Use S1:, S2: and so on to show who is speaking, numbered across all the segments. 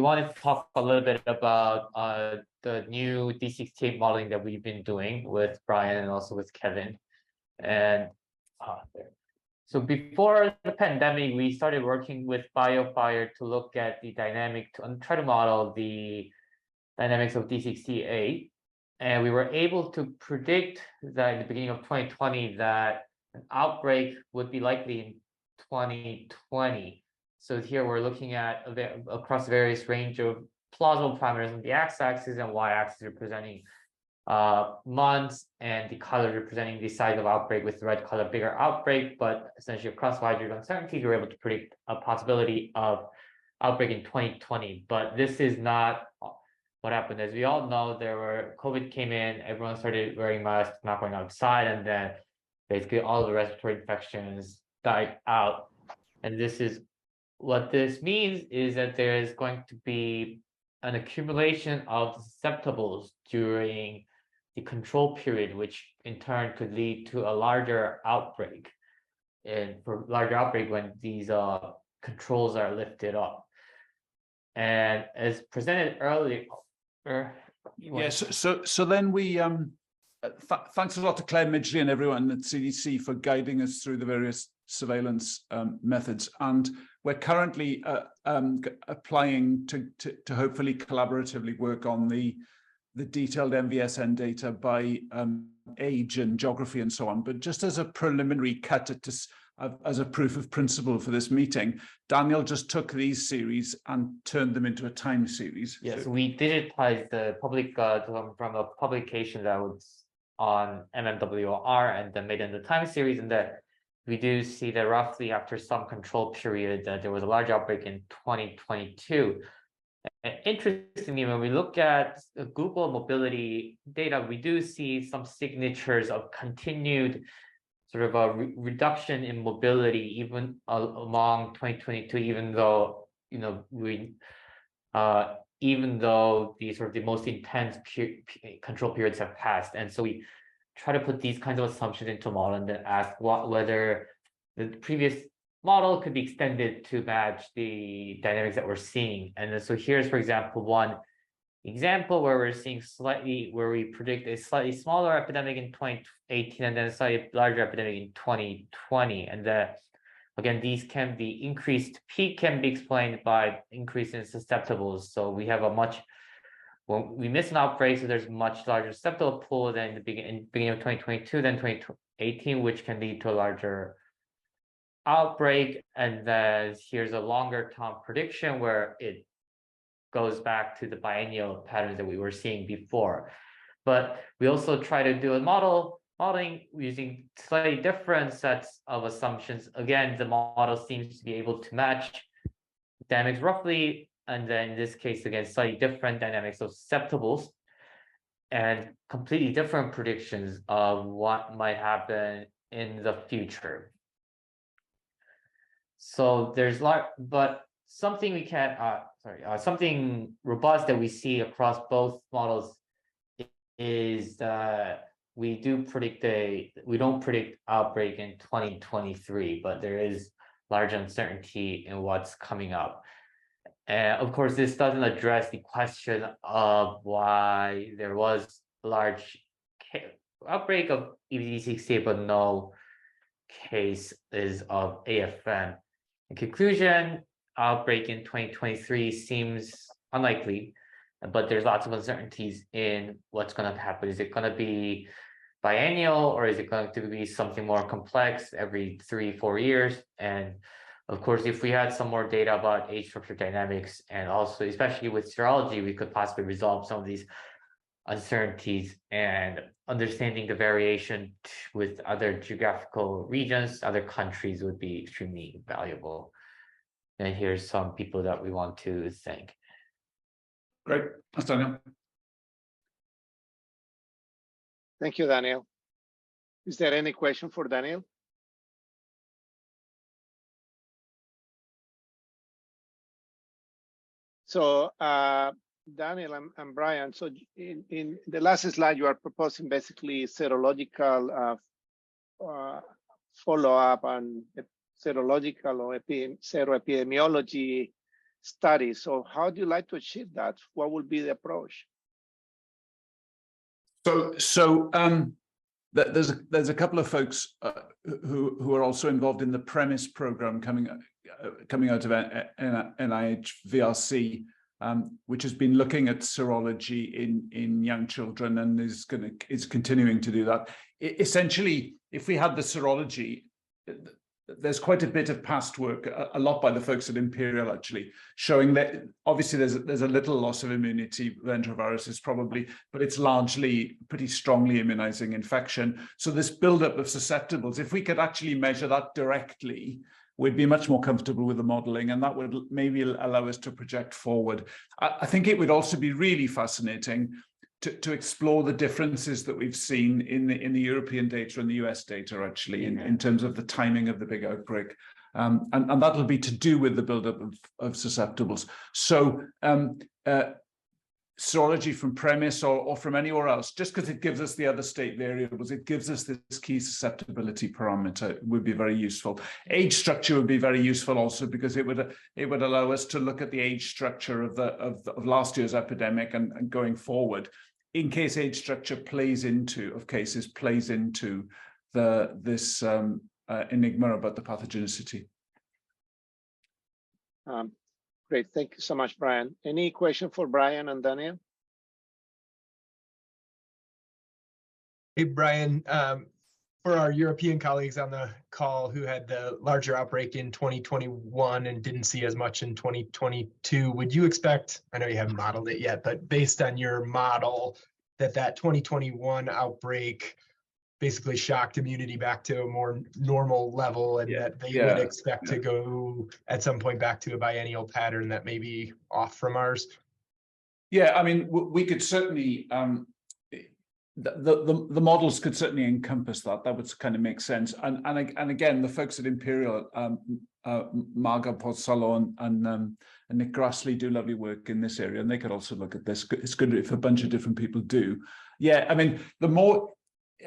S1: wanted to talk a little bit about the new D68 modeling that we've been doing with Bryan and also with Kevin. And so before the pandemic, we started working with BioFire to look at the dynamic, to try to model the dynamics of D68. And we were able to predict that in the beginning of 2020 that an outbreak would be likely in 2020. So here we're looking at across various range of plausible parameters on the x-axis and y-axis representing months, and the color representing the size of outbreak, with the red color bigger outbreak. But essentially across wide range of uncertainty, we were able to predict a possibility of outbreak in 2020. But this is not what happened. As we all know, COVID came in, everyone started wearing masks, not going outside, and then basically all the respiratory infections died out. And what this means is that there is going to be an accumulation of susceptibles during the control period, which in turn could lead to a larger outbreak. And for larger outbreak when these controls are lifted up. And as presented earlier,
S2: yes. So then we thanks a lot to Claire Midgley and everyone at CDC for guiding us through the various surveillance methods, and we're currently applying to hopefully collaboratively work on the detailed MVSN data by age and geography and so on. But just as a preliminary cut as a proof of principle for this meeting, Daniel just took these series and turned them into a time series.
S1: Yes, so we digitized the public from a publication that was on MMWR and then made into time series, and that we do see that roughly after some control period that there was a large outbreak in 2022. And interestingly, when we look at Google mobility data, we do see some signatures of continued sort of a reduction in mobility even along 2022, even though even though the most intense control periods have passed. And so we try to put these kinds of assumptions into a model and then ask whether the previous model could be extended to match the dynamics that we're seeing. And then, so here's, for example, one example where we predict a slightly smaller epidemic in 2018 and then a slightly larger epidemic in 2020. And again, the increased peak can be explained by increase in susceptibles. So we have when we miss an outbreak, so there's much larger susceptible pool than in the beginning of 2022 than 2018, which can lead to a larger outbreak. And then here's a longer term prediction where it goes back to the biennial patterns that we were seeing before. But we also try to do a modeling using slightly different sets of assumptions. Again, the model seems to be able to match dynamics roughly, and then in this case, again, slightly different dynamics of susceptibles and completely different predictions of what might happen in the future. So there's but something we can, something robust that we see across both models is that we don't predict outbreak in 2023, but there is large uncertainty in what's coming up. And of course, this doesn't address the question of why there was a large outbreak of EBD68, but no cases of AFM. In conclusion, outbreak in 2023 seems unlikely, but there's lots of uncertainties in what's going to happen. Is it going to be biennial, or is it going to be something more complex every 3-4 years? And of course, if we had some more data about age structure dynamics, and also especially with serology, we could possibly resolve some of these uncertainties, and understanding the variation with other geographical regions, other countries would be extremely valuable. And here's some people that we want to thank.
S2: Great. Thanks, Daniel.
S3: Thank you, Daniel. Is there any question for Daniel? So, Daniel and Bryan, so in the last slide, you are proposing basically serological follow-up and serological or seroepidemiology study. So how do you like to achieve that? What would be the approach?
S2: There's a couple of folks who are also involved in the premise program coming out of NIH VRC, which has been looking at serology in young children and is continuing to do that. Essentially, if we had the serology, there's quite a bit of past work, a lot by the folks at Imperial actually, showing that obviously there's a little loss of immunity with enteroviruses probably, but it's largely pretty strongly immunizing infection. So this buildup of susceptibles, if we could actually measure that directly, we'd be much more comfortable with the modeling, and that would maybe allow us to project forward. I think it would also be really fascinating to explore the differences that we've seen in the European data and the US data, actually, in terms of the timing of the big outbreak. And that'll be to do with the buildup of susceptibles. So serology from premise or from anywhere else, just because it gives us the other state variables, it gives us this key susceptibility parameter, would be very useful. Age structure would be very useful also, because it would allow us to look at the age structure of last year's epidemic and going forward, in case age structure plays into this enigma about the pathogenicity.
S3: Great, thank you so much, Bryan. Any question for Bryan and Daniel?
S4: Hey, Bryan, for our European colleagues on the call who had the larger outbreak in 2021 and didn't see as much in 2022, would you expect, I know you haven't modeled it yet, but based on your model, that 2021 outbreak basically shocked immunity back to a more normal level, and that they would expect to go at some point back to a biennial pattern that may be off from ours?
S2: Yeah, I mean, we could certainly, the models could certainly encompass that. That would kind of make sense. And again, the folks at Imperial, Marga Pozzolo and Nick Grassley do lovely work in this area, and they could also look at this. It's good if a bunch of different people do. Yeah, I mean, the more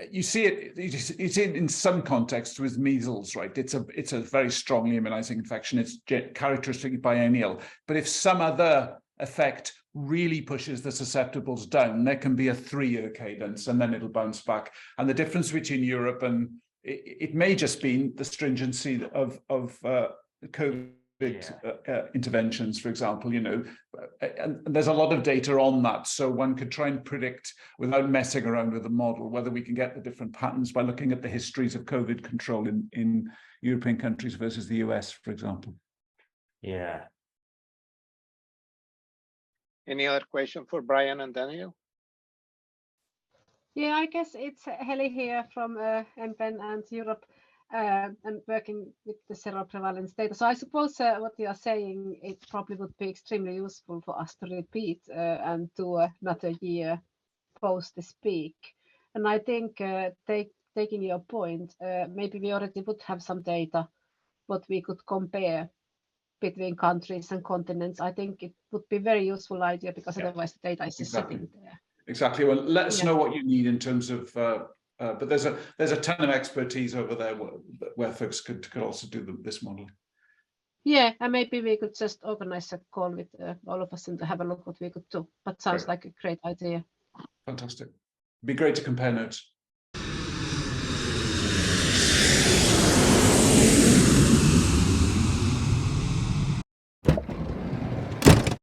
S2: you see it, it's in some contexts with measles, right? It's a very strongly immunizing infection. It's characteristically biennial. But if some other effect really pushes the susceptibles down, there can be a 3-year cadence, and then it'll bounce back. And the difference between Europe and it may just be the stringency of COVID interventions, for example, and there's a lot of data on that. So one could try and predict, without messing around with the model, whether we can get the different patterns by looking at the histories of COVID control in European countries versus the US, for example.
S1: Yeah.
S3: Any other question for Bryan and Daniel?
S5: Yeah, I guess it's Heli here from MPEN and Europe. And working with the seroprevalence data. So I suppose what you are saying, it probably would be extremely useful for us to repeat and do another year post this peak. And I think taking your point, maybe we already would have some data what we could compare between countries and continents. I think it would be a very useful idea, because otherwise the data is just sitting there.
S2: Exactly. Well, let us know what you need in terms of but there's a ton of expertise over there where folks could also do this modeling.
S5: Yeah, and maybe we could just organize a call with all of us and have a look what we could do. But sounds like a great idea.
S2: Fantastic. It'd be great to compare notes.